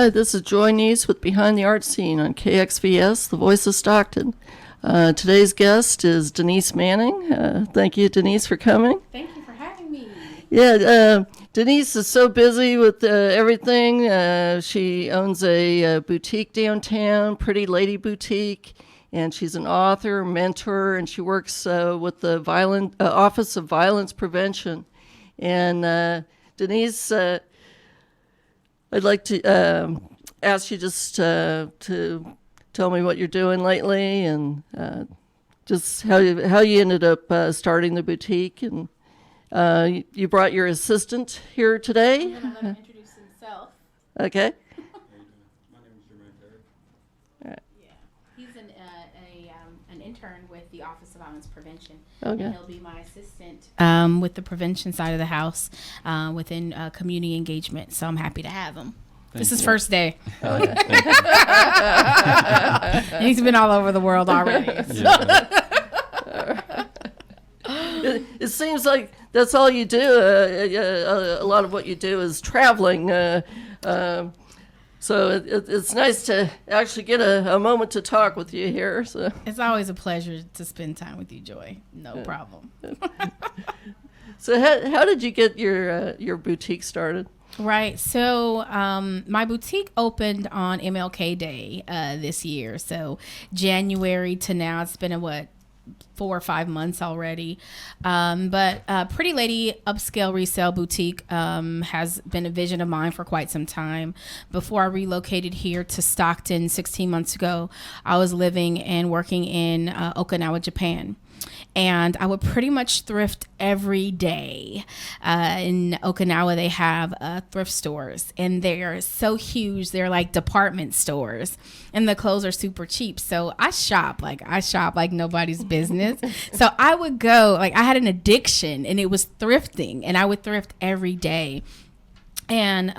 Hi, this is Joy Neas with Behind the Art Scene on KXVS, the voice of Stockton. Today's guest is Denise Manning. Thank you, Denise, for coming. Thank you for having me. Yeah, Denise is so busy with everything. She owns a boutique downtown, Pretty Lady Boutique, and she's an author, mentor, and she works with the Office of Violence Prevention. And Denise, I'd like to ask you just to tell me what you're doing lately and just how you ended up starting the boutique. And you brought your assistant here today. I'm going to let him introduce himself. Okay. My name is Jermaine Perry. Yeah, he's an intern with the Office of Violence Prevention. Okay. And he'll be my assistant with the prevention side of the house within community engagement. So I'm happy to have him. This is first day. Oh, yeah. And he's been all over the world already. So. Yeah. It seems like that's all you do. A lot of what you do is traveling. So it's nice to actually get a moment to talk with you here. So It's always a pleasure to spend time with you, Joy. No problem. So how did you get your boutique started? Right. So my boutique opened on MLK Day this year. So January to now, it's been 4 or 5 months already. But Pretty Lady Upscale Resale Boutique has been a vision of mine for quite some time. Before I relocated here to Stockton 16 months ago, I was living and working in Okinawa, Japan. And I would pretty much thrift every day. In Okinawa, they have thrift stores, and they're so huge. They're like department stores, and the clothes are super cheap. So I shop like nobody's business. So I would go, like I had an addiction, and it was thrifting, and I would thrift every day. And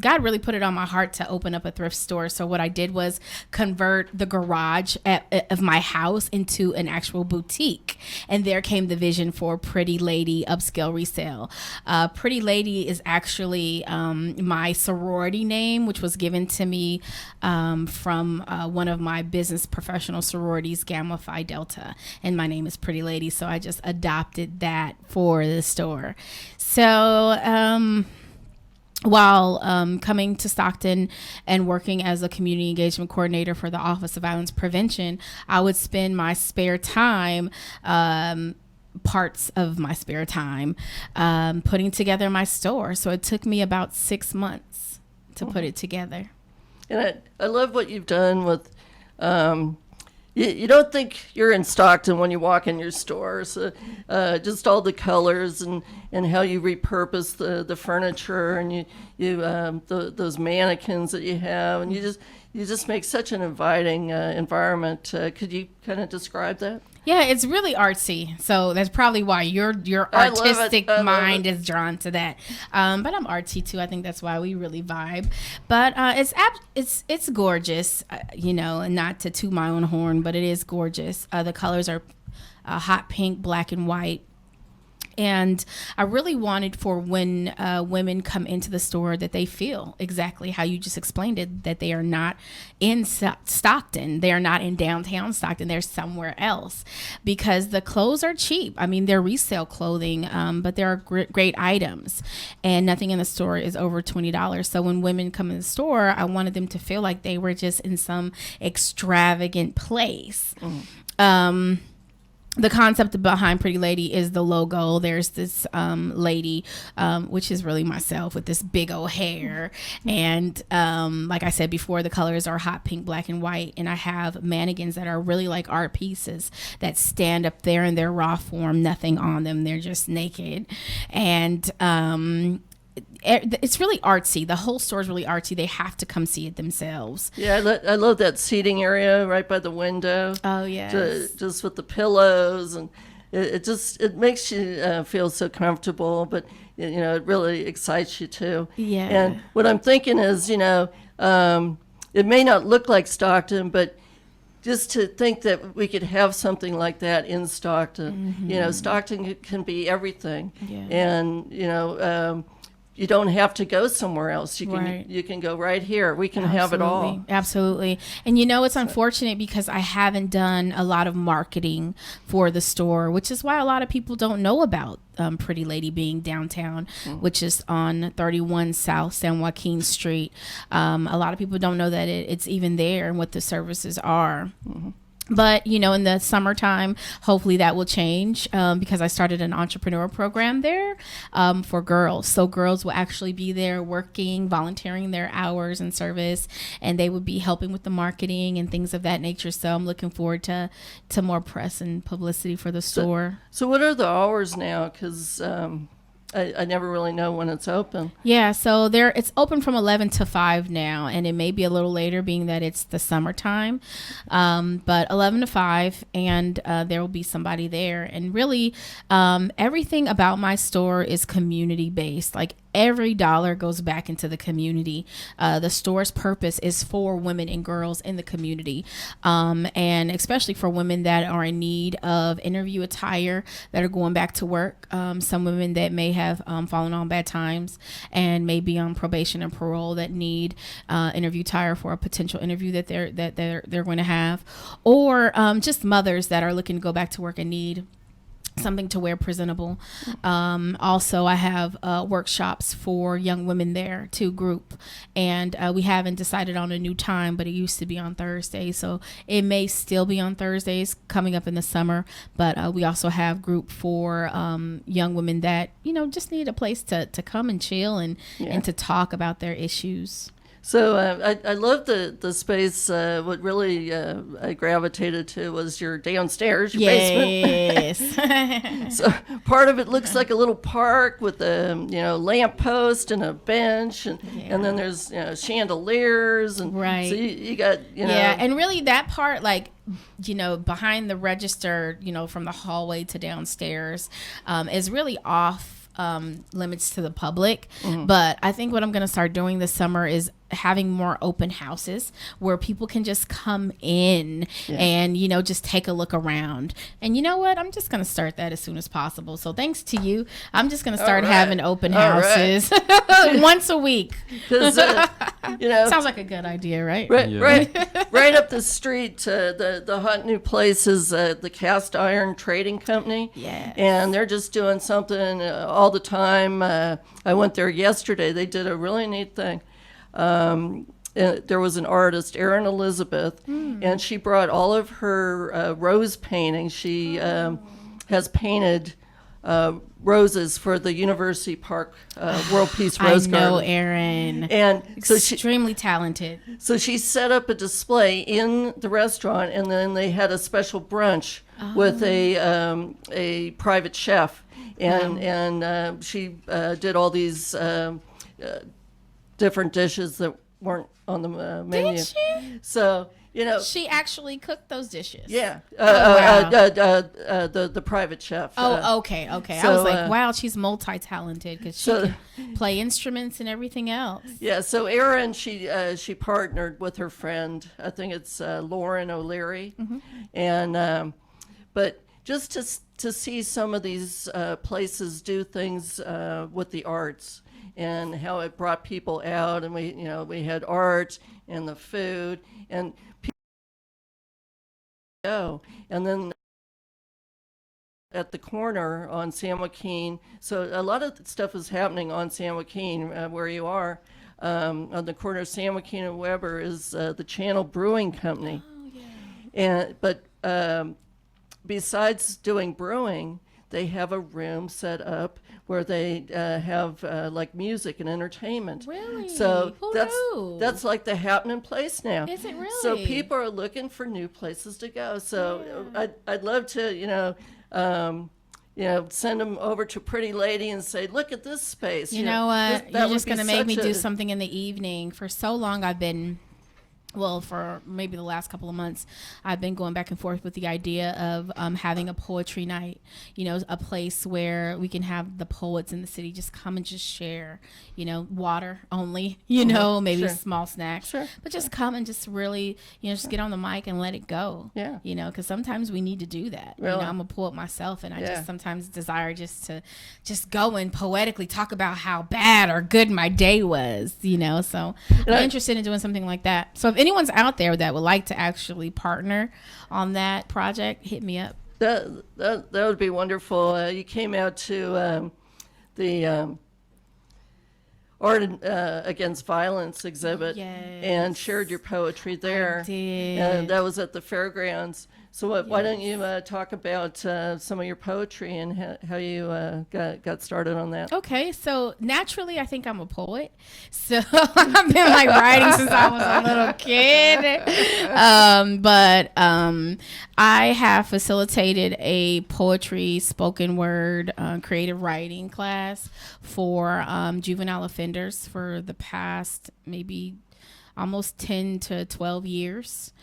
God really put it on my heart to open up a thrift store. So what I did was convert the garage of my house into an actual boutique. And there came the vision for Pretty Lady Upscale Resale. Pretty Lady is actually my sorority name, which was given to me from one of my business professional sororities, Gamma Phi Delta. And my name is Pretty Lady. So I just adopted that for the store. So while coming to Stockton and working as a community engagement coordinator for the Office of Violence Prevention, I would spend my spare time, parts of my spare time, putting together my store. So it took me about 6 months to put it together. And I love what you've done with. You don't think you're in Stockton when you walk in your stores. Just all the colors and how you repurpose the furniture and those mannequins that you have, and you just make such an inviting environment. Could you kind of describe that? Yeah, it's really artsy. So that's probably why your artistic mind is drawn to that. But I'm artsy too. I think that's why we really vibe. But it's gorgeous, and not to toot my own horn, but it is gorgeous. The colors are hot pink, black, and white. And I really wanted for when women come into the store that they feel exactly how you just explained it, that they are not in Stockton. They are not in downtown Stockton. They're somewhere else, because the clothes are cheap. I mean, they're resale clothing, but they are great items, and nothing in the store is over $20. So when women come in the store, I wanted them to feel like they were just in some extravagant place. The concept behind Pretty Lady is the logo. There's this lady, which is really myself, with this big old hair. And like I said before, the colors are hot pink, black, and white. And I have mannequins that are really like art pieces that stand up there in their raw form, nothing on them. They're just naked. And it's really artsy. The whole store is really artsy. They have to come see it themselves. Yeah, I love that seating area right by the window. Oh, yes. Just with the pillows, and it makes you feel so comfortable, but it really excites you too. Yeah. And what I'm thinking is, it may not look like Stockton, but just to think that we could have something like that in Stockton. Mm-hmm. Stockton can be everything. Yeah. And you don't have to go somewhere else. You can Right. you can go right here. We can have it all. Absolutely. And it's unfortunate because I haven't done a lot of marketing for the store, which is why a lot of people don't know about Pretty Lady being downtown, which is on 31 South San Joaquin Street. A lot of people don't know that it's even there and what the services are. But, in the summertime, hopefully that will change because I started an entrepreneur program there for girls. So girls will actually be there working, volunteering their hours and service, and they would be helping with the marketing and things of that nature. So I'm looking forward to more press and publicity for the store. So what are the hours now? Because I never really know when it's open. Yeah, so it's open from 11 to 5 now, and it may be a little later being that it's the summertime, but 11 to 5, and there will be somebody there. And really, everything about my store is community-based. Like, every dollar goes back into the community. The store's purpose is for women and girls in the community, and especially for women that are in need of interview attire, that are going back to work. Some women that may have fallen on bad times and may be on probation and parole that need interview attire for a potential interview that they're going to have, or just mothers that are looking to go back to work and need something to wear presentable. Also, I have workshops for young women there to group, and we haven't decided on a new time, but it used to be on Thursdays, so it may still be on Thursdays coming up in the summer. But we also have group for young women that just need a place to come and chill and to talk about their issues. So I love the space. What really I gravitated to was your downstairs, your basement. Yes. So part of it looks like a little park with a lamp post and a bench, and then there's chandeliers, and right. So you got yeah, and really that part, like behind the register, from the hallway to downstairs, is really off limits to the public. But I think what I'm going to start doing this summer is having more open houses where people can just come in and just take a look around. And you know what, I'm just going to start that as soon as possible. So thanks to you, I'm just going to start having open houses once a week. Because sounds like a good idea, right? Right up the street, the hot new place is the Cast Iron Trading Company. Yeah, and they're just doing something all the time. I went there yesterday. They did a really neat thing. There was an artist, Erin Elizabeth, and she brought all of her rose paintings. She has painted roses for the University Park World Peace Rose Garden. I know Erin, and so extremely talented. So she set up a display in the restaurant, and then they had a special brunch with a private chef, and she did all these different dishes that weren't on the menu. Did she? So she actually cooked those dishes. Yeah. Wow. The private chef. Okay. So, I was like, wow, she's multi-talented because she can play instruments and everything else. Yeah. So Erin, she partnered with her friend. I think it's Lauren O'Leary, and but just to see some of these places do things with the arts, and how it brought people out, and we had art and the food, and people go, and then at the corner on San Joaquin. So a lot of stuff is happening on San Joaquin where you are. On the corner of San Joaquin and Weber is the Channel Brewing Company. Oh, yeah. But besides doing brewing, they have a room set up where they have like music and entertainment. Really? So Who knew? that's like the happening place now. Is it really? So people are looking for new places to go. So I'd love to send them over to Pretty Lady and say, look at this space. You know what? That You're would just be going to make me such do a- something in the evening. For so long, I've been well, for maybe the last couple of months, I've been going back and forth with the idea of having a poetry night, a place where we can have the poets in the city just come and just share, water only, maybe Sure. small snacks, Sure. but just come and just really, just get on the mic and let it go. Yeah. Because sometimes we need to do that. Really? I'm a poet myself, and I Yeah. just sometimes desire just to just go and poetically talk about how bad or good my day was, so I'm interested in doing something like that. So if anyone's out there that would like to actually partner on that project, hit me up. That would be wonderful. You came out to the Art Against Violence exhibit Yes. and shared your poetry there. I did. And that was at the fairgrounds. So why don't you Yes. talk about some of your poetry and how you got started on that? Okay, so naturally, I think I'm a poet. So I've been writing since I was a little kid. But I have facilitated a poetry, spoken word, creative writing class for juvenile offenders for the past maybe almost 10 to 12 years.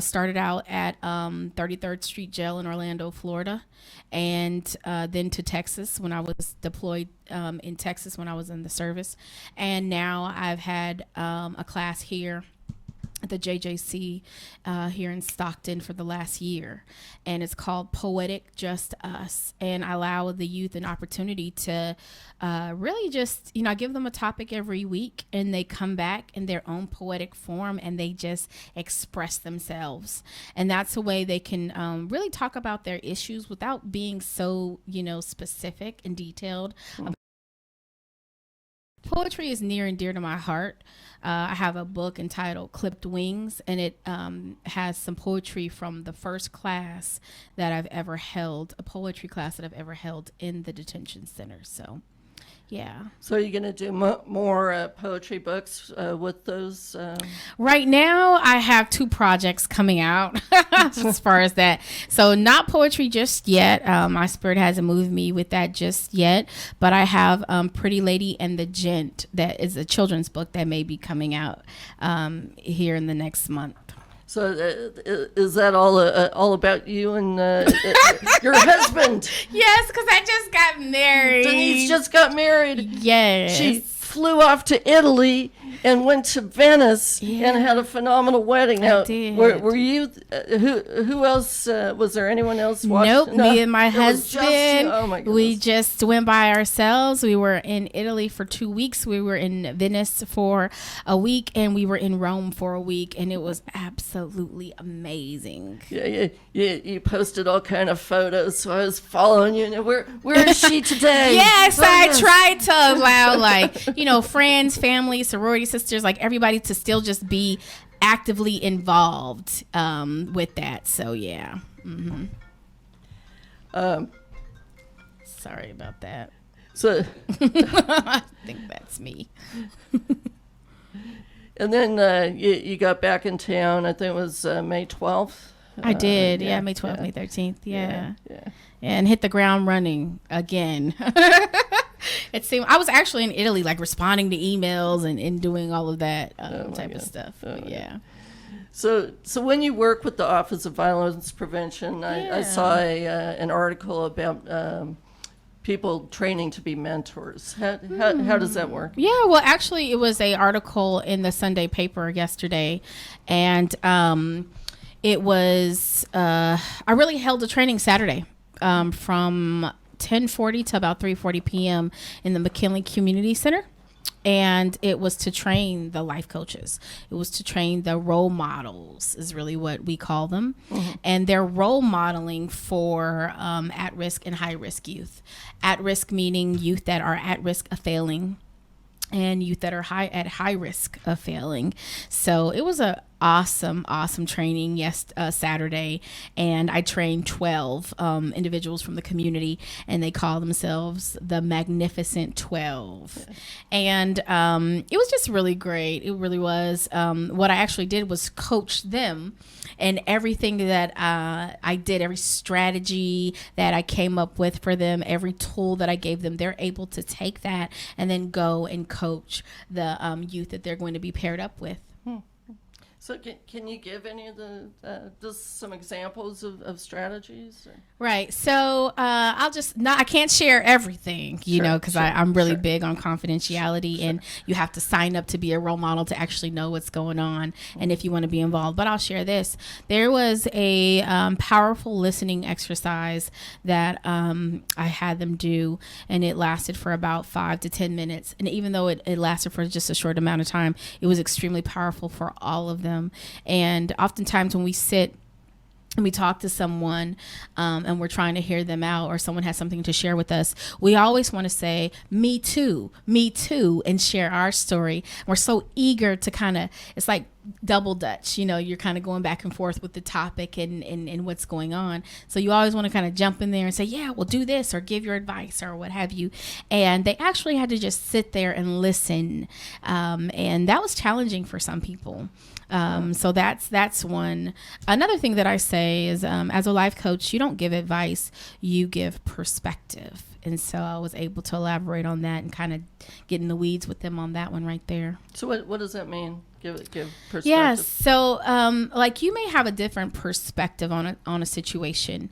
Started out at 33rd Street Jail in Orlando, Florida, and then to Texas when I was deployed in Texas when I was in the service. And now I've had a class here at the JJC here in Stockton for the last year, and it's called Poetic Just Us, and I allow the youth an opportunity to really just, I give them a topic every week, and they come back in their own poetic form, and they just express themselves, and that's a way they can really talk about their issues without being so, specific and detailed. Poetry is near and dear to my heart. I have a book entitled Clipped Wings, and it has some poetry from the first class that I've ever held, a poetry class that I've ever held in the detention center. So, yeah. So you're going to do more poetry books with those? Right now, I have 2 projects coming out as far as that. So not poetry just yet. My spirit hasn't moved me with that just yet. But I have Pretty Lady and the Gent. That is a children's book that may be coming out here in the next month. So is that all about you and your husband? Yes, because I just got married. Denise just got married. Yes. She flew off to Italy and went to Venice and had a phenomenal wedding. Now, did. Were you? Who else? Was there anyone else watching? Nope, No, me and my it was just husband. you. Oh my goodness. We just went by ourselves. We were in Italy for 2 weeks. We were in Venice for a week, and we were in Rome for a week, and it was absolutely amazing. Yeah, you posted all kind of photos, so I was following you. And where is she today? Yes, Oh, I yes. tried to allow friends, family, sorority sisters, everybody to still just be actively involved with that. So yeah. Mm-hmm. Sorry about that. So, I think that's me. and then you got back in town. I think it was May 12th. I did. yeah, May 12th, May 13th. Yeah. Yeah. And hit the ground running again. It seemed I was actually in Italy, responding to emails and doing all of that type of stuff. But yeah. So when you work with the Office of Violence Prevention, I saw an article about people training to be mentors. How does that work? Yeah, well, actually, it was a article in the Sunday paper yesterday, and it was I really held a training Saturday from 10:40 to about 3:40 p.m. in the McKinley Community Center. And it was to train the life coaches. It was to train the role models, is really what we call them. Mm-hmm. And they're role modeling for at-risk and high-risk youth. At-risk meaning youth that are at risk of failing, and youth that are at high risk of failing. So it was a awesome training Saturday, and I trained 12 individuals from the community, and they call themselves the Magnificent 12. Yeah. And it was just really great. It really was. What I actually did was coach them, and everything that I did, every strategy that I came up with for them, every tool that I gave them, they're able to take that and then go and coach the youth that they're going to be paired up with. So can you give any of the just some examples of strategies? Or? Right. So I'll just I can't share everything, you know, because I'm really big on confidentiality, and you have to sign up to be a role model to actually know what's going on, and if you want to be involved. But I'll share this. There was a powerful listening exercise that I had them do, and it lasted for about 5 to 10 minutes. And even though it lasted for just a short amount of time, it was extremely powerful for all of them. And oftentimes when we sit and we talk to someone and we're trying to hear them out, or someone has something to share with us, we always want to say, me too, and share our story. We're so eager to kind of, it's like double Dutch, you know, you're kind of going back and forth with the topic and what's going on. So you always want to kind of jump in there and say, yeah, we'll do this, or give your advice, or what have you. And they actually had to just sit there and listen. And that was challenging for some people. So that's one. Another thing that I say is, as a life coach, you don't give advice, you give perspective. And so I was able to elaborate on that and kind of get in the weeds with them on that one right there. So what does that mean? Give perspective. Yes. So, like, you may have a different perspective on a situation,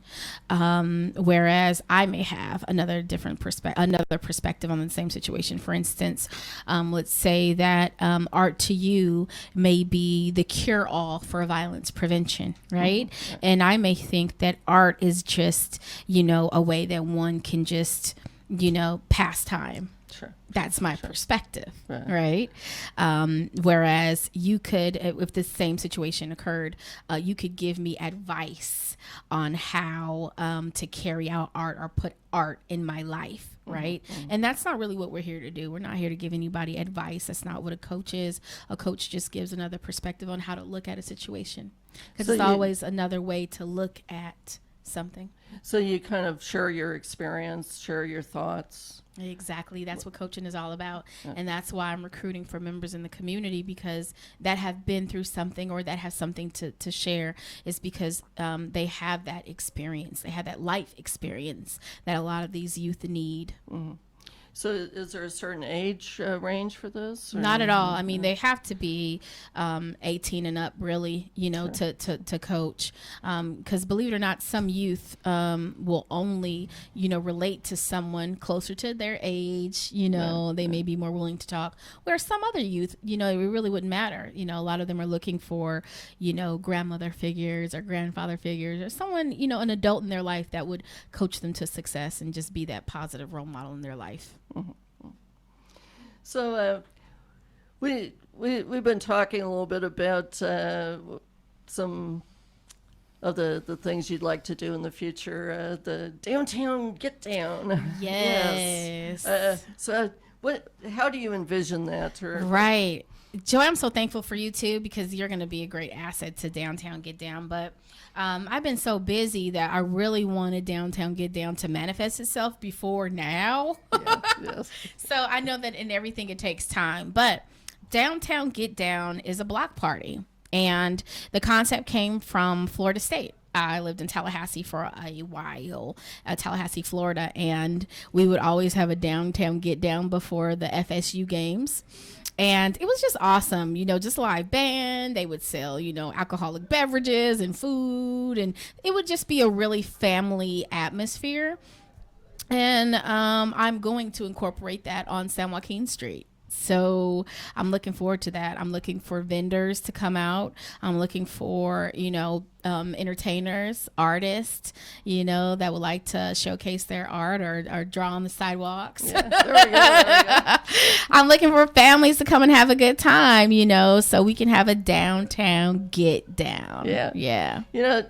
whereas I may have another perspective on the same situation. For instance, let's say that art to you may be the cure-all for violence prevention, right? Mm-hmm. And I may think that art is just, you know, a way that one can just, you know, pass time. Sure. That's my perspective, right? Whereas you could, if the same situation occurred, you could give me advice on how to carry out art or put art in my life, right? Mm-hmm. And that's not really what we're here to do. We're not here to give anybody advice. That's not what a coach is. A coach just gives another perspective on how to look at a situation, because it's always another way to look at something. So you kind of share your experience, share your thoughts. Exactly. That's what coaching is all about. And that's why I'm recruiting for members in the community, because that have been through something, or that have something to share, is because they have that experience. They have that life experience that a lot of these youth need. Mm-hmm. So is there a certain age range for this? Or? Not at all. I mean, they have to be 18 and up, really, you know, to coach. Because believe it or not, some youth will only, you know, relate to someone closer to their age. You know, they may be more willing to talk. Where some other youth, you know, it really wouldn't matter. You know, a lot of them are looking for, you know, grandmother figures or grandfather figures, or someone, you know, an adult in their life that would coach them to success and just be that positive role model in their life. Mm-hmm. So we've been talking a little bit about some of the things you'd like to do in the future. The downtown get down. Yes. So how do you envision that? Right. Joy, I'm so thankful for you too, because you're going to be a great asset to Downtown Get Down. But I've been so busy that I really wanted Downtown Get Down to manifest itself before now. Yes. So I know that in everything it takes time. But Downtown Get Down is a block party. And the concept came from Florida State. I lived in Tallahassee for a while, Tallahassee, Florida. And we would always have a Downtown Get Down before the FSU games. And it was just awesome, you know, just live band. They would sell, you know, alcoholic beverages and food, and it would just be a really family atmosphere. And I'm going to incorporate that on San Joaquin Street. So I'm looking forward to that. I'm looking for vendors to come out. I'm looking for, you know, entertainers, artists, you know, that would like to showcase their art or draw on the sidewalks. Yeah, there we go. I'm looking for families to come and have a good time, you know, so we can have a downtown get down. Yeah. You know,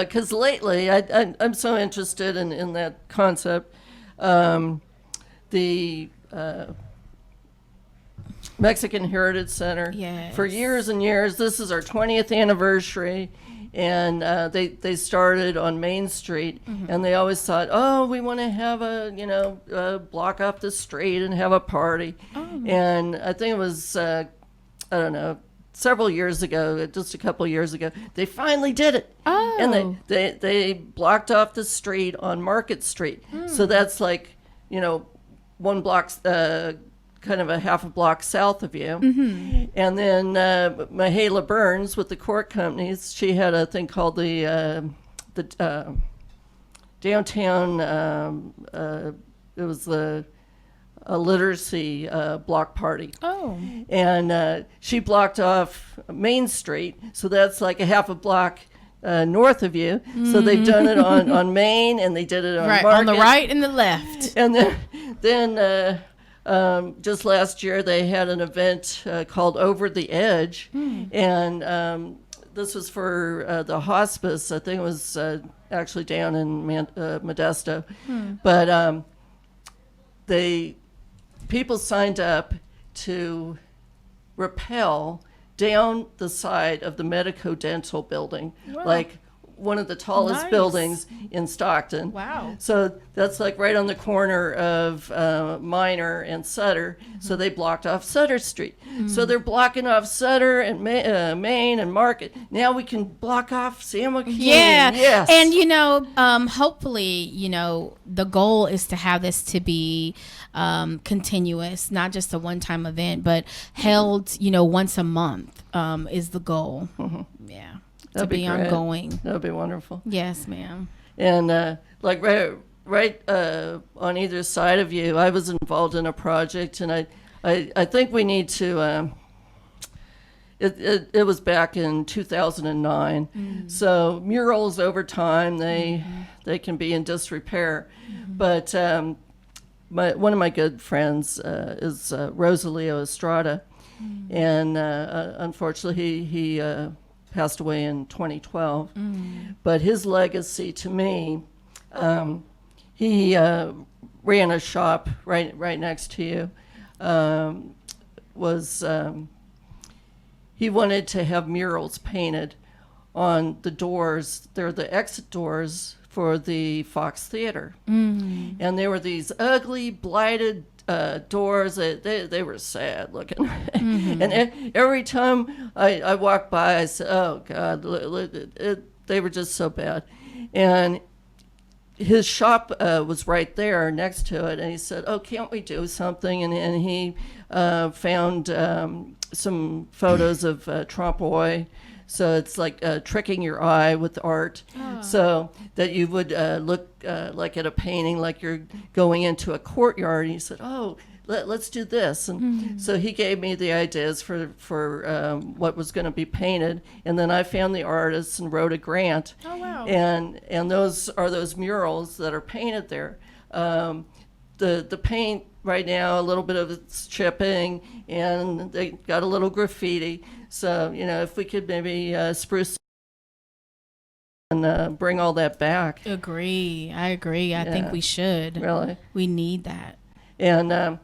because lately I'm so interested in that concept. The Mexican Heritage Center. Yes. For years and years, this is our 20th anniversary, and they started on Main Street, and they always thought, oh, we want to have a block off the street and have a party. And I think it was I don't know, several years ago, just a couple of years ago, they finally did it. And they blocked off the street on Market Street. So that's like, you know, one block kind of a half a block south of you. Mm-hmm. And then Mahala Burns with the Court Companies, she had a thing called the downtown, it was a literacy block party. Oh. And she blocked off Main Street, so that's like a half a block north of you. So they've done it on Main, and they did it on Right, Market. on the right and the left. And then just last year they had an event called Over the Edge, and this was for the hospice. I think it was actually down in Modesto, but people signed up to rappel down the side of the medico-dental building, Wow. like one of the tallest Nice. buildings in Stockton. Wow. So that's like right on the corner of Minor and Sutter. So they blocked off Sutter Street. So they're blocking off Sutter and Main and Market. Now we can block off San Joaquin. Yeah. Yes. And, hopefully, the goal is to have this to be continuous, not just a one-time event, but held, once a month is the goal. Yeah. That'd to be great. ongoing. That would be wonderful. Yes, ma'am. And like right on either side of you, I was involved in a project, and I think we need to. It was back in 2009. So murals over time they can be in disrepair, but one of my good friends is Rosalio Estrada, and unfortunately he passed away in 2012. But his legacy to me, he ran a shop right next to you. He wanted to have murals painted on the doors. They're the exit doors for the Fox Theater. And they were these ugly, blighted doors. They were sad looking. And every time I walked by, I said, oh, God, they were just so bad. And his shop was right there next to it. And he said, oh, can't we do something? And he found some photos of Trompe-l'oeil. So it's like tricking your eye with art, so that you would look like at a painting, like you're going into a courtyard. And he said, "Oh, let's do this." And so he gave me the ideas for what was going to be painted, and then I found the artists and wrote a grant. Oh, wow. And those are those murals that are painted there. The paint right now, a little bit of it's chipping, and they got a little graffiti. So, if we could maybe spruce and bring all that back. I agree. I think we should. Really. We need that. And,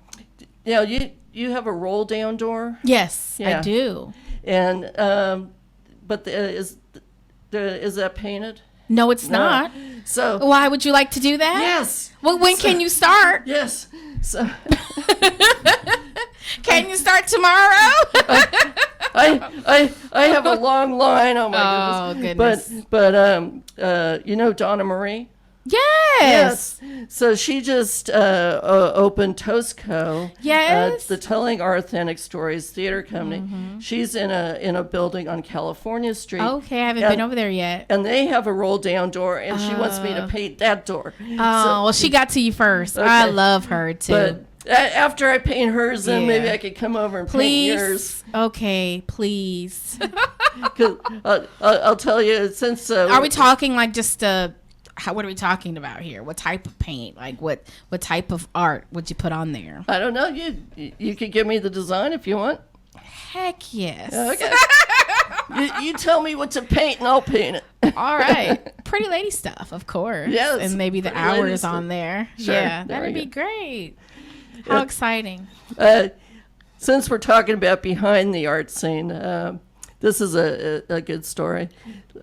you have a roll down door. Yes, Yeah. I do. And, but is that painted? No, it's No. not. So, Why would you like to do that? yes. Well, when can you start? Yes. So, Can you start tomorrow? I have a long line. Oh my Oh, goodness. goodness. But Donna Marie. Yes. So she just opened Tosco. Yes. The Telling Our Authentic Stories Theater Company. She's in a building on California Street. Okay, I haven't And- been over there yet. And they have a roll down door, and she wants me to paint that door. Oh, well, she got to you first. Okay. I love her too. But after I paint hers, then maybe Yeah. I could come over and paint Please. yours. Okay, please. 'Cause, I'll tell you, since Are we talking like just what are we talking about here? What type of paint? Like what type of art would you put on there? I don't know. You could give me the design if you want. Heck yes. Okay. you tell me what to paint, and I'll paint it. All right. Pretty lady stuff, of course. Yes, And maybe the pretty lady hours stuff. on there. Sure, Yeah, there that'd we be go. great. How exciting. Since we're talking about behind the art scene, this is a good story.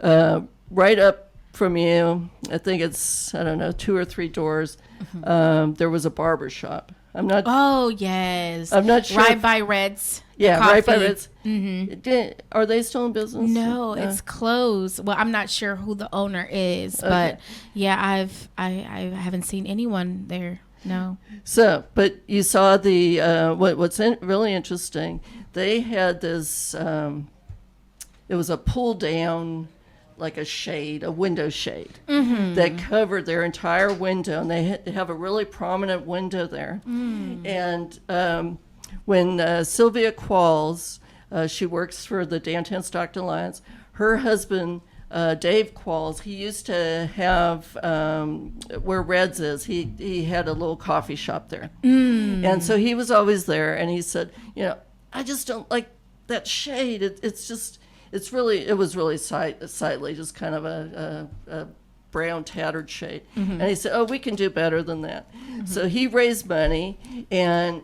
Right up from you, I think it's, 2 or 3 doors, there was a barber shop. Oh, yes. I'm not sure Right if- by Red's. Yeah, Coffee. right by Ritz. Are they still in business? No, it's closed. Well, I'm not sure who the owner is, but yeah, I haven't seen anyone there. No. So, but you saw the really interesting. They had this. It was a pull down, like a shade, a window shade that covered their entire window, and they have a really prominent window there. And when Sylvia Qualls, she works for the Downtown Stockton Alliance, her husband. Dave Qualls, he used to have where Red's is. He had a little coffee shop there, and so he was always there. And he said, I just don't like that shade. It was really sightly, just kind of a brown tattered shade. And he said, oh, we can do better than that. So he raised money, and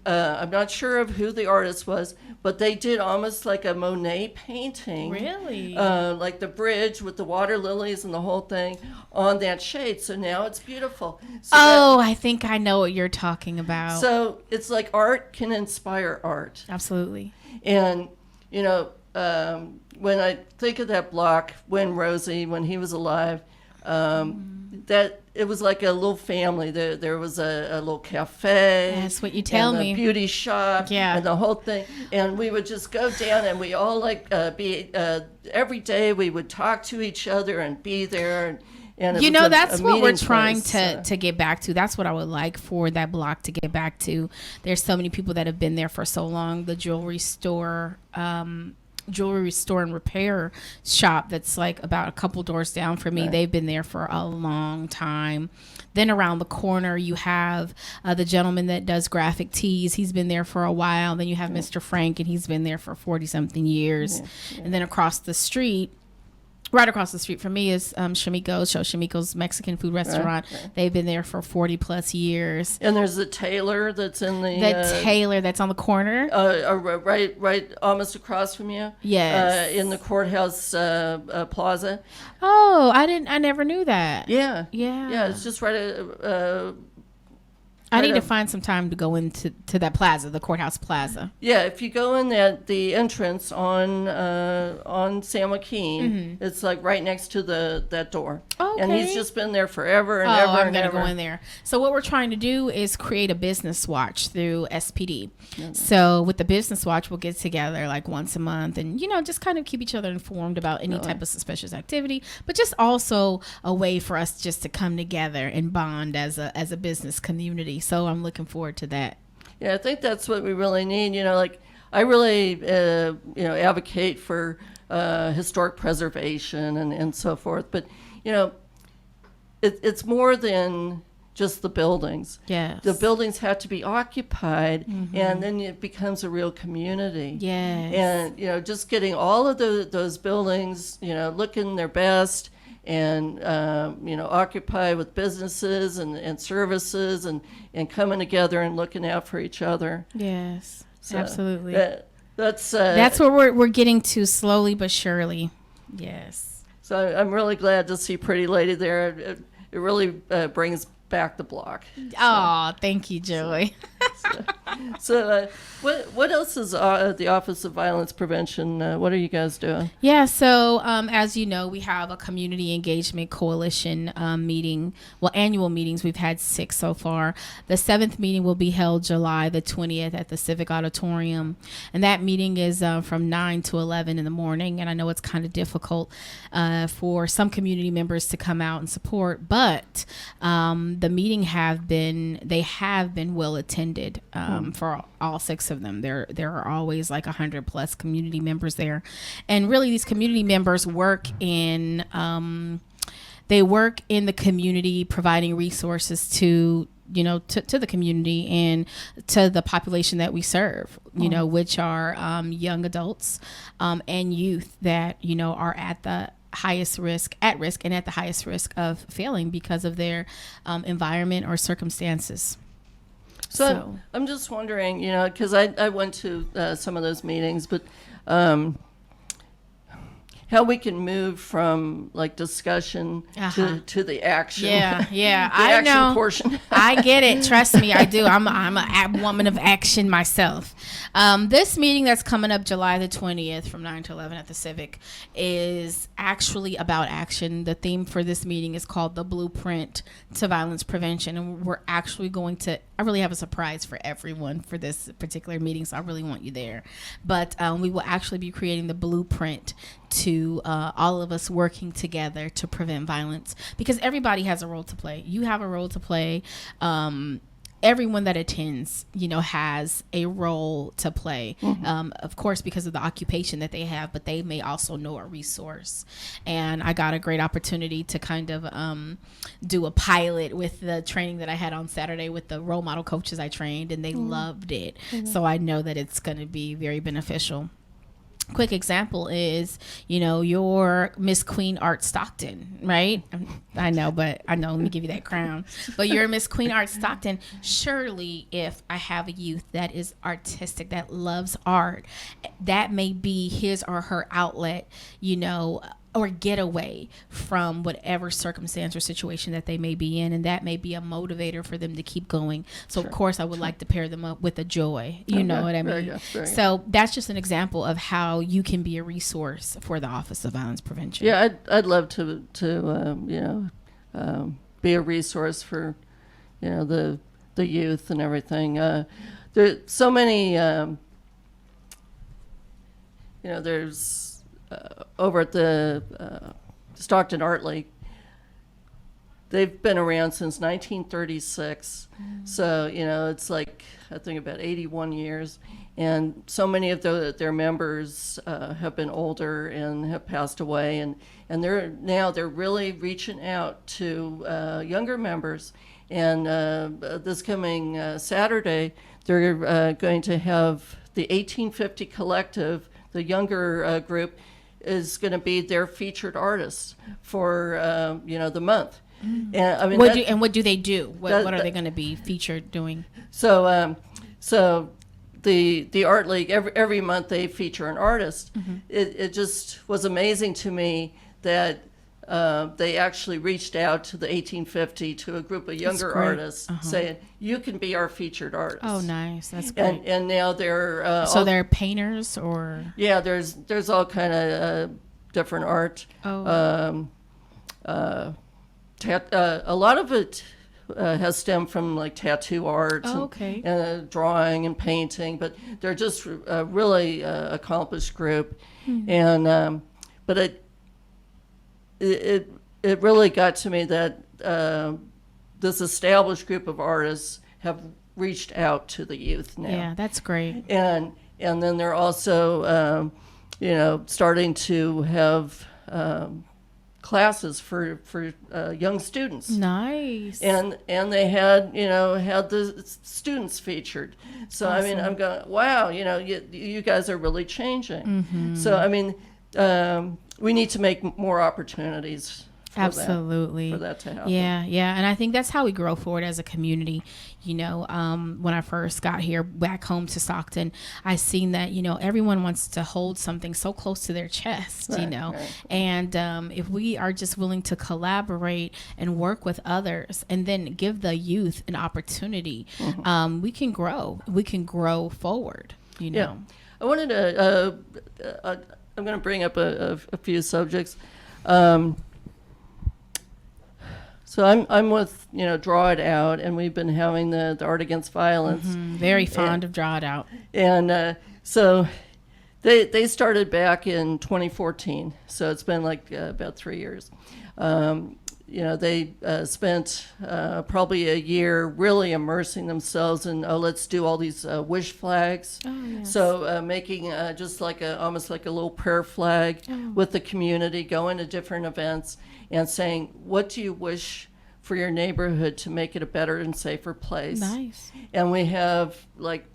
I'm not sure of who the artist was, but they did almost like a Monet painting. Really? Like the bridge with the water lilies and the whole thing on that shade. So now it's beautiful. So I think I know what you're talking about. So it's like art can inspire art. Absolutely. And, when I think of that block, when he was alive, that it was like a little family. There was a little cafe. That's what you tell me. A beauty shop. Yeah. And the whole thing. And we would just go down, and we all every day we would talk to each other and be there. And it was that's a what we're meeting trying place, to get back to. That's what I would like for that block to get back to. There's so many people that have been there for so long. The jewelry store and repair shop that's like about a couple doors down from me. Right. They've been there for a long time. Then around the corner you have the gentleman that does graphic tees. He's been there for a while. Then you have Mr. Frank, and he's been there for 40 something years. Yeah. And then right across the street from me is Shimiko's Mexican food restaurant. Right. They've been there for 40 plus years. And there's the tailor that's in the tailor that's on the corner, right almost across from you. Yes, in the courthouse plaza. Oh, I never knew that. Yeah. It's just right. I need to find some time to go into that plaza, the courthouse plaza. Yeah, if you go in the entrance on San Joaquin, it's like right next to that door. Okay. And he's just been there forever and ever and ever. I'm gonna go in there. So what we're trying to do is create a business watch through SPD. Mm-hmm. So with the business watch, we'll get together like once a month, and just kind of keep each other informed about any type of suspicious activity, but just also a way for us just to come together and bond as a business community. So I'm looking forward to that. Yeah, I think that's what we really need. I really, advocate for historic preservation and so forth. But, it's more than just the buildings. Yes. The buildings have to be occupied, and then it becomes a real community. Yes. And, just getting all of those buildings, looking their best, and occupy with businesses and services and coming together and looking out for each other. Yes, so absolutely. That's where we're getting to slowly but surely. Yes. So I'm really glad to see Pretty Lady there. It really brings back the block. Oh, thank you, Joey. So what else is the Office of Violence Prevention? What are you guys doing? Yeah, so as you know, we have a community engagement coalition meeting. Well, annual meetings. We've had 6 so far. The 7th meeting will be held July the 20th at the Civic Auditorium. And that meeting is from 9 to 11 in the morning. And I know it's kind of difficult for some community members to come out and support, but the meeting have been well attended for all 6 of them. There are always like 100 plus community members there, and really these community members work in the community, providing resources to the community and to the population that we serve, which are young adults and youth that are at the highest risk of failing because of their environment or circumstances. So I'm just wondering, because I went to some of those meetings, but how we can move from like discussion to the action. Yeah, yeah. The I action know. portion. I get it. Trust me, I do. I'm a woman of action myself. This meeting that's coming up July the 20th from 9 to 11 at the Civic is actually about action. The theme for this meeting is called The Blueprint to Violence Prevention. And we're actually going to, I really have a surprise for everyone for this particular meeting, so I really want you there. But we will actually be creating the blueprint to all of us working together to prevent violence, because everybody has a role to play. You have a role to play. Everyone that attends, has a role to play, of course, because of the occupation that they have, but they may also know a resource. And I got a great opportunity to kind of do a pilot with the training that I had on Saturday with the role model coaches I trained, and they loved it. So I know that it's going to be very beneficial. Quick example is, your Miss Queen Art Stockton, right? I know, let me give you that crown. But you're Miss Queen Art Stockton. Surely if I have a youth that is artistic, that loves art, that may be his or her outlet, or getaway from whatever circumstance or situation that they may be in, and that may be a motivator for them to keep going. So of course I would like to pair them up with a joy, know what I mean? So that's just an example of how you can be a resource for the Office of Violence Prevention. Yeah, I'd love to be a resource for the youth and everything. There's so many there's over at the Stockton Art League, they've been around since 1936. So, it's like, I think about 81 years. And so many of their members have been older and have passed away. And they're really reaching out to younger members. And this coming Saturday, they're going to have the 1850 Collective, the younger group, is going to be their featured artist for the month. And I mean, what do they do? What are they going to be featured doing? So the Art League, every month they feature an artist. It just was amazing to me that they actually reached out to the 1850 to a group of younger artists, saying, "You can be our featured artist." Oh, nice! That's great. And now they're so they're painters, or there's all kind of different art. A lot of it has stemmed from like tattoo art, and drawing and painting, but they're just a really accomplished group, and but it really got to me that this established group of artists have reached out to the youth now. Yeah, that's great. And then they're also starting to have classes for young students. Nice. And they had the students featured. So awesome. I mean, I'm going, wow, you guys are really changing. So I mean, we need to make more opportunities for that to happen. Yeah. And I think that's how we grow forward as a community. When I first got here back home to Stockton, I seen that, everyone wants to hold something so close to their chest, Right. And if we are just willing to collaborate and work with others and then give the youth an opportunity, we can grow. We can grow forward, Yeah. I wanted to, I'm going to bring up a few subjects. So I'm with Draw It Out, and we've been having the Art Against Violence. Very fond of Draw It Out. And so they started back in 2014. So it's been like about 3 years. They spent probably a year really immersing themselves in, let's do all these wish flags. Oh, yes. So making just like almost like a little prayer flag with the community, going to different events and saying, what do you wish for your neighborhood to make it a better and safer place? Nice. And we have like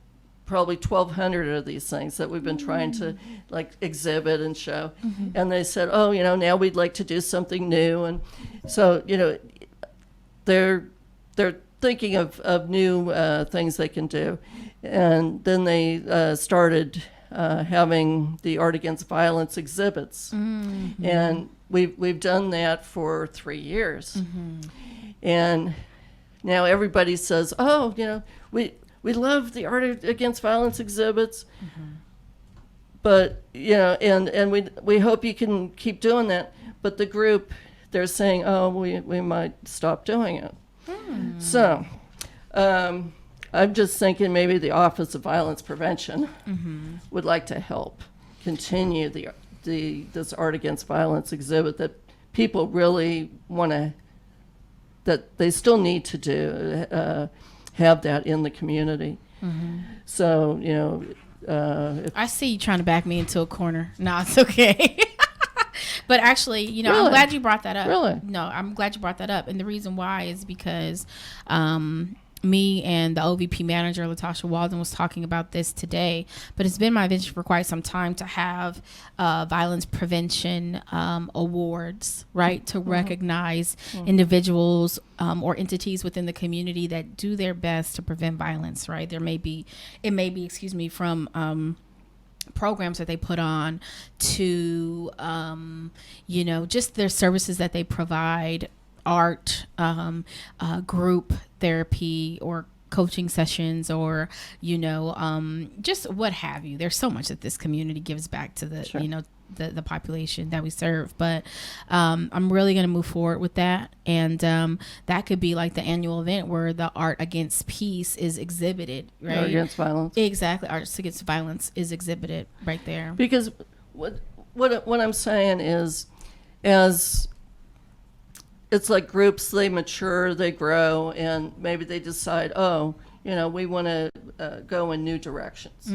probably 1,200 of these things that we've been trying to like exhibit and show. And they said, now we'd like to do something new. And so, they're thinking of new things they can do. And then they started having the Art Against Violence exhibits. Mm-hmm. And we've done that for 3 years. Mm-hmm. And now everybody says, oh, we love the Art Against Violence exhibits. Mm-hmm. But, and we hope you can keep doing that. But the group, they're saying, oh, we might stop doing it. Hmm. So I'm just thinking maybe the Office of Violence Prevention would like to help continue this Art Against Violence exhibit that people really want to, that they still need to do, have that in the community. So, I see you trying to back me into a corner. No, it's okay. But actually, Really? I'm glad you brought that up. Really? No, I'm glad you brought that up. And the reason why is because me and the OVP manager, Latasha Walden, was talking about this today. But it's been my vision for quite some time to have violence prevention awards, right? To recognize individuals or entities within the community that do their best to prevent violence, right? It may be, from programs that they put on to, just their services that they provide, art, group therapy or coaching sessions, or, just what have you. There's so much that this community gives back to the, Sure. The population that we serve. But I'm really going to move forward with that. And that could be like the annual event where the Art Against Peace is exhibited, right? Art Against Violence. Exactly. Art Against Violence is exhibited right there. Because what I'm saying is, as it's like groups, they mature, they grow, and maybe they decide, we want to go in new directions.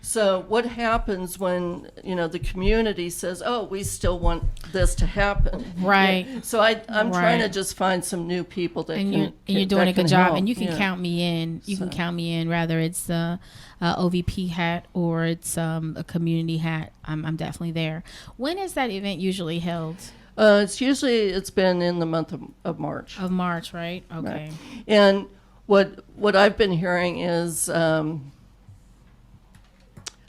So what happens when, the community says, oh, we still want this to happen? Right. Yeah. So I'm trying to Right. just find some new people that And can you're doing that a good can job, help. and you can Yeah. count me in. You can So- count me in, whether it's the OVP hat or it's a community hat. I'm definitely there. When is that event usually held? It's been in the month of March. Of March, right? Okay. Right. And what I've been hearing is,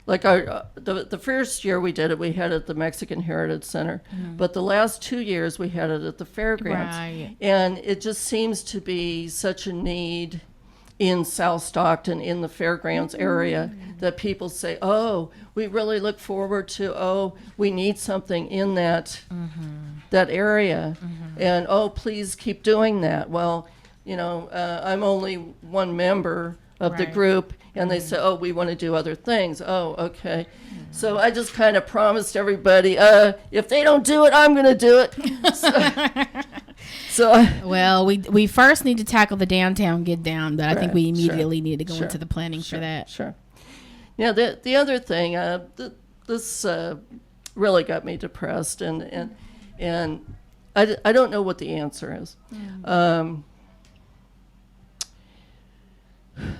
like the first year we did it, we had it at the Mexican Heritage Center, but the last 2 years we had it at the fairgrounds. Right. And it just seems to be such a need in South Stockton, in the fairgrounds area, that people say, oh, we really look forward to, we need something in that area. And, please keep doing that. Well, I'm only one member of the Right. group, and they say, we want to do other things. Oh, okay. So I just kind of promised everybody, if they don't do it, I'm going to do it. So Well, we first need to tackle the downtown get down, but I think Right, we sure, immediately need to go sure, into the planning for that. Sure. Yeah, the other thing, this really got me depressed, and I don't know what the answer is.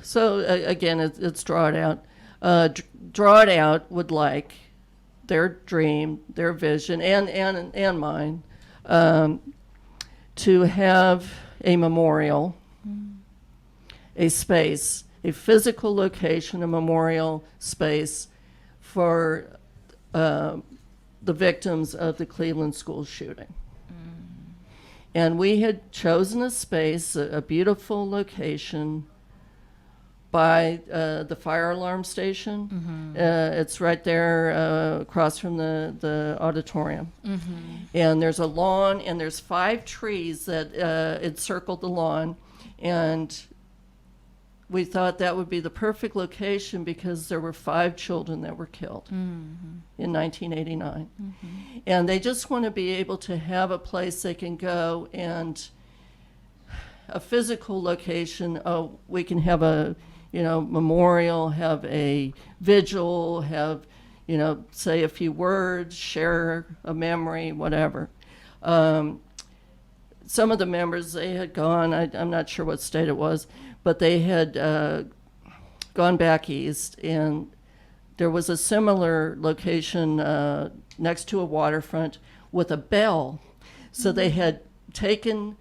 So again, it's Draw It Out. Draw It Out would like their dream, their vision, and mine, to have a memorial, a space, a physical location, a memorial space for the victims of the Cleveland school shooting. And we had chosen a space, a beautiful location by the fire alarm station. It's right there across from the auditorium. And there's a lawn, and there's 5 trees that encircled the lawn. And we thought that would be the perfect location because there were 5 children that were killed in 1989. And they just want to be able to have a place they can go, and a physical location. We can have a memorial, have a vigil, have, say a few words, share a memory, whatever. Some of the members, they had gone, I'm not sure what state it was, but they had gone back east, and there was a similar location next to a waterfront with a bell. So they had taken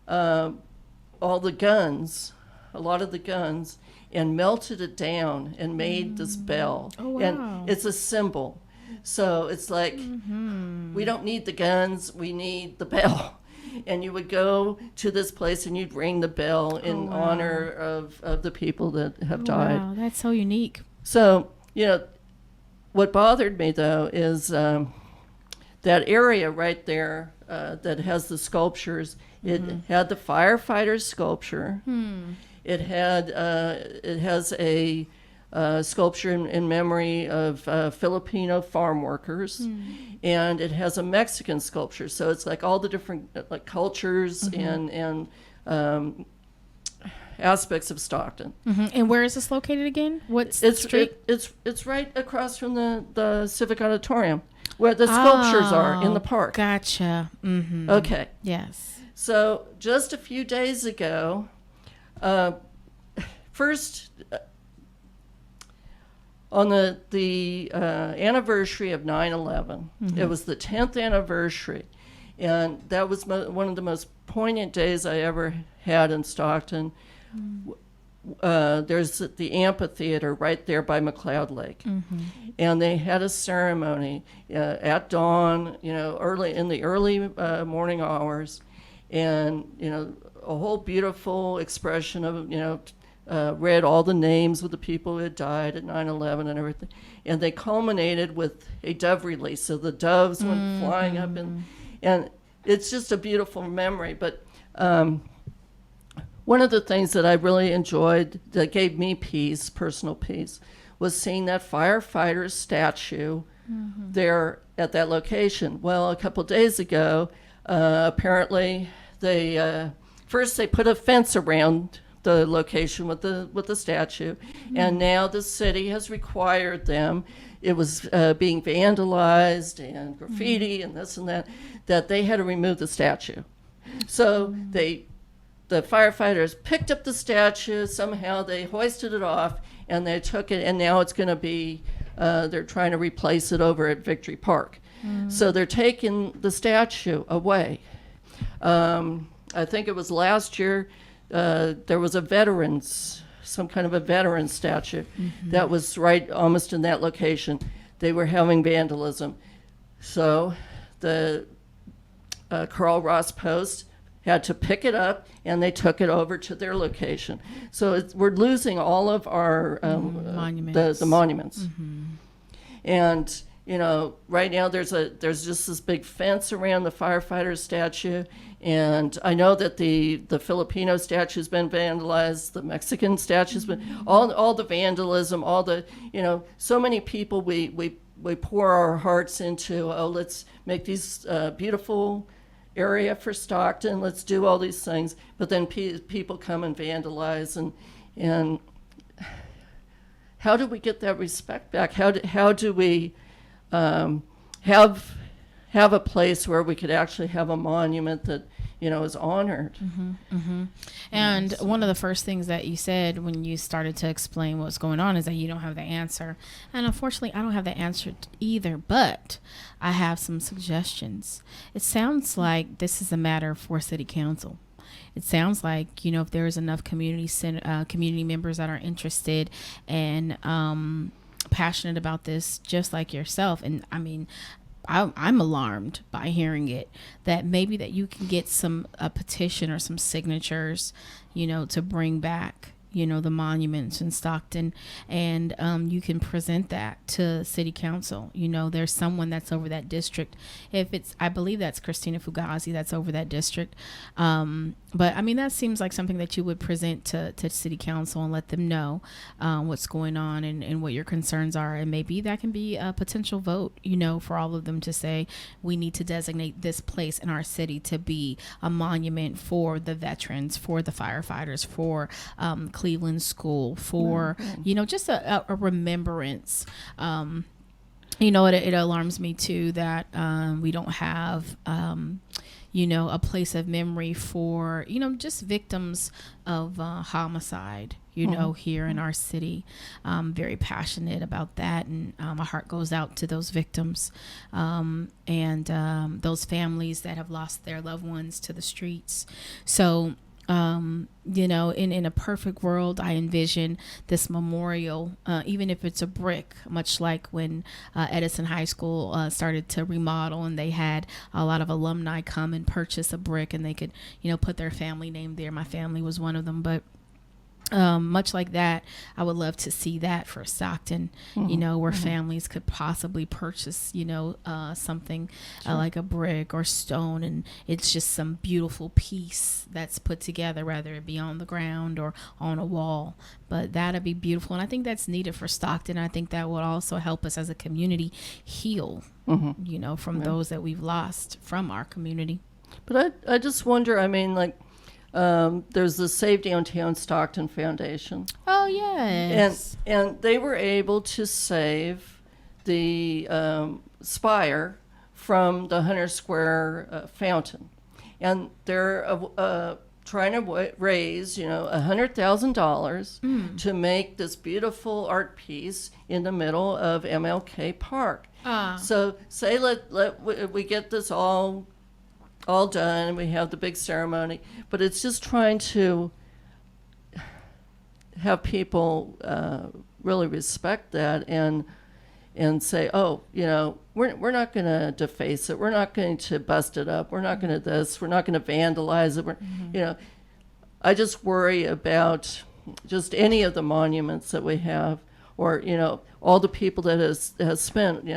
all the guns, a lot of the guns, and melted it down and made this bell. Oh, wow. And it's a symbol. So it's like, we don't need the guns, we need the bell. And you would go to this place and you'd ring the bell in wow. honor of the people that have died. Wow, that's so unique. So, what bothered me, though, is that area right there that has the sculptures. It had the firefighter's sculpture. It has a sculpture in memory of Filipino farm workers, and it has a Mexican sculpture. So it's like all the different cultures and aspects of Stockton. And where is this located again? What's the It's street? it's right across from the Civic Auditorium, where the sculptures are in the park. Gotcha. Okay. Yes. So just a few days ago, first on the anniversary of 9/11, it was the 10th anniversary, and that was one of the most poignant days I ever had in Stockton. There's the amphitheater right there by McLeod Lake, and they had a ceremony at dawn, early in the early morning hours, and a whole beautiful expression of read all the names of the people who had died at 9/11 and everything, and they culminated with a dove release. So the doves went flying up, and it's just a beautiful memory. But one of the things that I really enjoyed that gave me peace, personal peace, was seeing that firefighter's statue there at that location. Well, a couple of days ago, apparently they first they put a fence around the location with the statue, and now the city has required them. It was being vandalized and graffiti and this and that they had to remove the statue. So the firefighters picked up the statue, somehow they hoisted it off, and they took it, and now it's going to be, they're trying to replace it over at Victory Park. So they're taking the statue away. I think it was last year, there was some kind of a veteran statue that was right almost in that location. They were having vandalism. So the Carl Ross Post had to pick it up, and they took it over to their location. So we're losing all of our monuments. The monuments. And right now there's just this big fence around the firefighter's statue, and I know that the Filipino statue's been vandalized, the Mexican statue's been all the vandalism, all the so many people we pour our hearts into. Let's make these beautiful area for Stockton. Let's do all these things, but then people come and vandalize, and how do we get that respect back? How do we have a place where we could actually have a monument that is honored? And one of the first things that you said when you started to explain what's going on is that you don't have the answer. And unfortunately, I don't have the answer either, but I have some suggestions. It sounds like this is a matter for city council. It sounds like, if there's enough community members that are interested and passionate about this, just like yourself. And I mean, I'm alarmed by hearing it, that maybe that you can get a petition or some signatures, to bring back, the monuments in Stockton, and you can present that to city council. There's someone that's over that district. I believe that's Christina Fugazi that's over that district. But I mean, that seems like something that you would present to city council and let them know what's going on and what your concerns are. And maybe that can be a potential vote, for all of them to say, we need to designate this place in our city to be a monument for the veterans, for the firefighters, for Cleveland School, for, just a remembrance. It alarms me too that we don't have a place of memory for just victims of homicide here in our city. I'm very passionate about that, and my heart goes out to those victims and those families that have lost their loved ones to the streets. So In a perfect world, I envision this memorial, even if it's a brick, much like when Edison High School started to remodel, and they had a lot of alumni come and purchase a brick, and they could, put their family name there. My family was one of them, but much like that, I would love to see that for Stockton, where families could possibly purchase, something like a brick or stone, and it's just some beautiful piece that's put together, whether it be on the ground or on a wall. But that'd be beautiful, and I think that's needed for Stockton. I think that would also help us as a community heal, from those that we've lost from our community. But I just wonder, there's the Save Downtown Stockton Foundation. Oh, yes. And they were able to save the spire from the 100 Square fountain. And they're trying to raise, $100,000 to make this beautiful art piece in the middle of MLK Park. So say we get this all done, and we have the big ceremony, but it's just trying to have people really respect that and say, we're not going to deface it, we're not going to bust it up, we're not going to we're not going to vandalize it. I just worry about just any of the monuments that we have, or all the people that has spent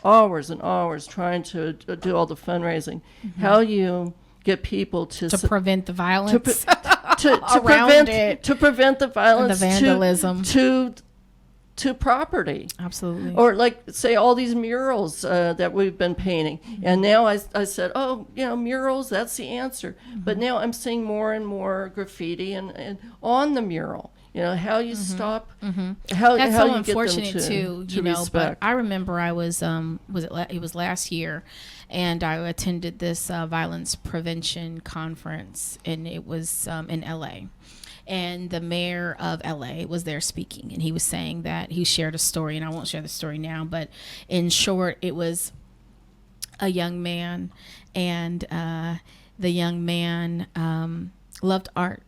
hours and hours trying to do all the fundraising. How you get people to prevent the violence, to prevent the violence, and the vandalism to property. Absolutely. Or like say all these murals that we've been painting, and now I said, murals, that's the answer. But now I'm seeing more and more graffiti and on the mural. How you stop, how that's how so you unfortunate get them to respect. But I remember I was it was last year, and I attended this violence prevention conference, and it was in LA. And the mayor of LA was there speaking, and he was saying that he shared a story, and I won't share the story now, but in short, it was a young man, and the young man loved art.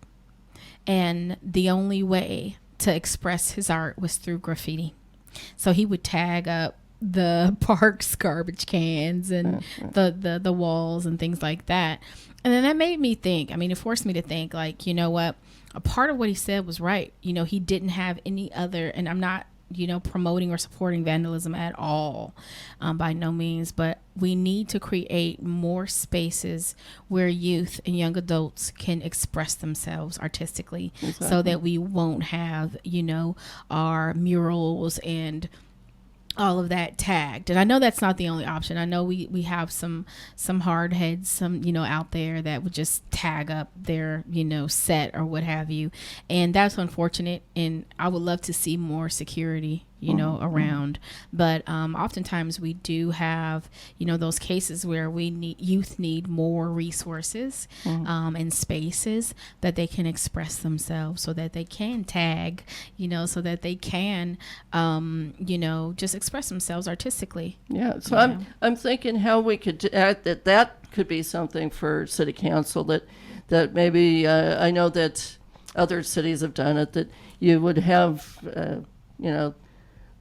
And the only way to express his art was through graffiti. So he would tag up the park's garbage cans and the walls and things like that. And then that made me think, it forced me to think, like, you know what? A part of what he said was right. He didn't have any other, and I'm not, promoting or supporting vandalism at all, by no means, but we need to create more spaces where youth and young adults can express themselves artistically. Exactly. So that we won't have, our murals and all of that tagged. And I know that's not the only option. I know we have some hard heads, out there that would just tag up their, set or what have you. And that's unfortunate. And I would love to see more security, around. But oftentimes we do have, those cases where youth need more resources and spaces that they can express themselves, so that they can tag, so that they can, just express themselves artistically. Yeah. So I'm thinking how we could add that could be something for city council that maybe I know that other cities have done it, that you would have,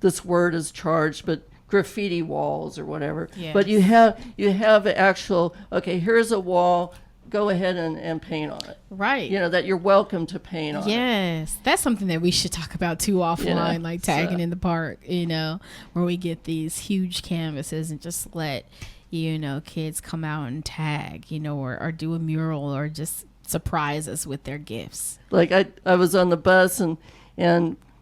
this word is charged, but graffiti walls or whatever. Yes. But you have actual, here's a wall, go ahead and paint on it. Right. That you're welcome to paint on it. Yes. That's something that we should talk about too offline, like tagging in the park, where we get these huge canvases and just let, kids come out and tag, or do a mural, or just surprise us with their gifts. Like I was on the bus, and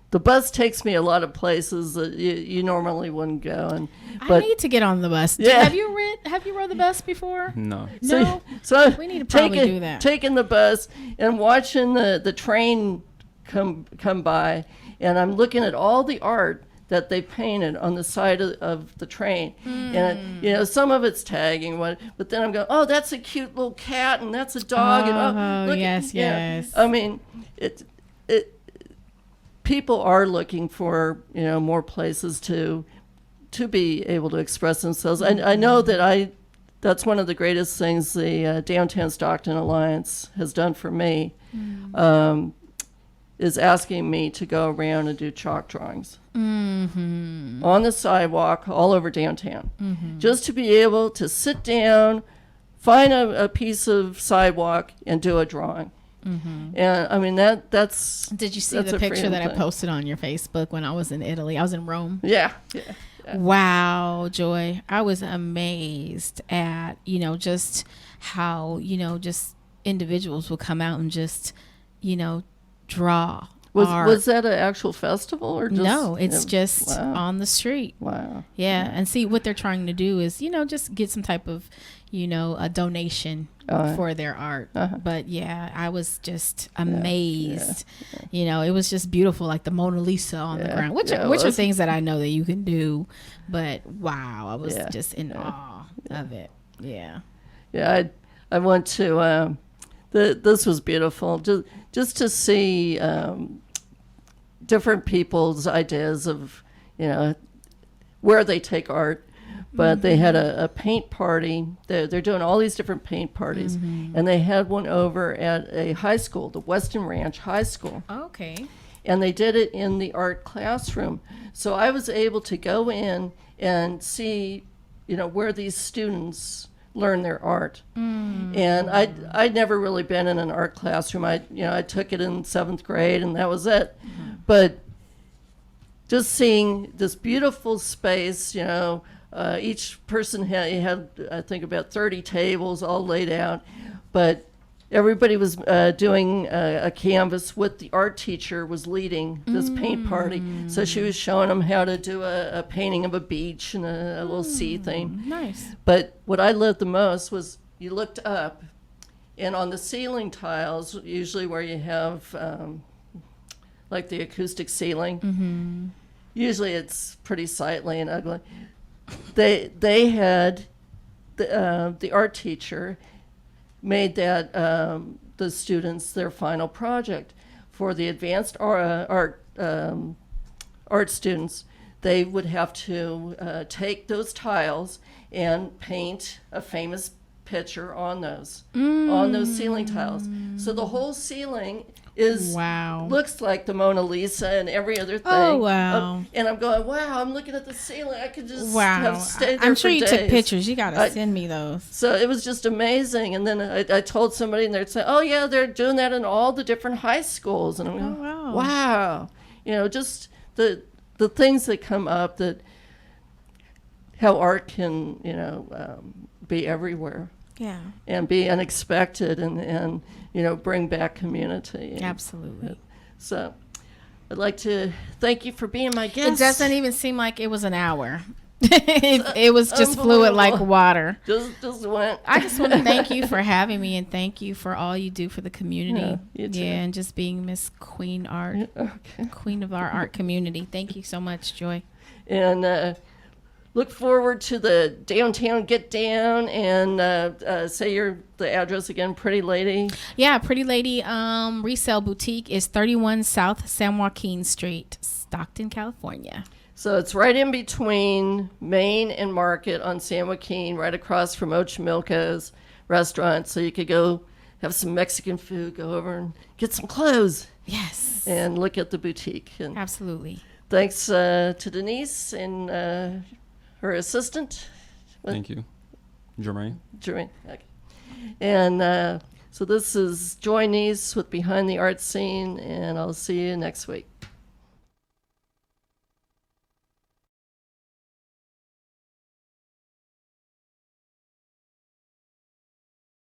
the bus takes me a lot of places that you normally wouldn't go. I need to get on the bus. Yeah. Have you rode the bus before? No. No. So we need to probably do that. Taking the bus and watching the train come by, and I'm looking at all the art that they painted on the side of the train. And some of it's tagging, but then I'm going, oh, that's a cute little cat, and that's a dog. Look yes. People are looking for more places to be able to express themselves. I know that that's one of the greatest things the Downtown Stockton Alliance has done for me, is asking me to go around and do chalk drawings on the sidewalk all over downtown. Just to be able to sit down, find a piece of sidewalk and do a drawing. And I mean, that's Did you see that's the a picture freedom that I thing. posted on your Facebook when I was in Italy? I was in Rome. Yeah. Wow, Joy. I was amazed at, just how, just individuals will come out and just, draw art. Was that an actual festival or just? No, it's just wow. on the street. Wow. Yeah. And see, what they're trying to do is, just get some type of, a donation for their art. But yeah, I was just amazed. It was just beautiful, like the Mona Lisa on the ground, which are things that I know that you can do. But wow, I was just in awe of it. Yeah. Yeah, I went to. This was beautiful. Just to see different people's ideas of, where they take art. But they had a paint party. They're doing all these different paint parties. And they had one over at a high school, the Weston Ranch High School. Okay. And they did it in the art classroom. So I was able to go in and see, where these students learn their art. And I'd never really been in an art classroom. I took it in 7th grade and that was it. But just seeing this beautiful space, each person had I think about 30 tables all laid out, but everybody was doing a canvas with the art teacher was leading this paint party. So she was showing them how to do a painting of a beach and a little sea theme. Nice. But what I loved the most was you looked up, and on the ceiling tiles, usually where you have like the acoustic ceiling, usually it's pretty sightly and ugly. They had the art teacher made that the students their final project for the advanced art students. They would have to take those tiles and paint a famous picture on those ceiling tiles. So the whole ceiling is looks like the Mona Lisa and every other thing. Oh, wow. And I'm going, wow, I'm looking at the ceiling. I could just have stayed there I'm sure for you days. took pictures. You got to send me those. So it was just amazing. And then I told somebody, and they'd say, oh, yeah, they're doing that in all the different high schools. And I'm going, wow. Just the things that come up, that how art can, be everywhere. Yeah. And be unexpected and bring back community. Absolutely. So I'd like to thank you for being my guest. It doesn't even seem like it was an hour. it was just fluid like water. Just went. I just want to thank you for having me, and thank you for all you do for the community. Yeah, you too. And just being Miss Queen Art, Queen of our art community. Thank you so much, Joy. And look forward to the downtown get down, and say the address again, Pretty Lady. Yeah, Pretty Lady Resale Boutique is 31 South San Joaquin Street, Stockton, California. So it's right in between Main and Market on San Joaquin, right across from Ochimilco's restaurant. So you could go have some Mexican food, go over and get some clothes. Yes. And look at the boutique. And absolutely. Thanks to Denise and her assistant. Thank you. Jermaine. Okay. And so this is Joy Neas with Behind the Art Scene, and I'll see you next week.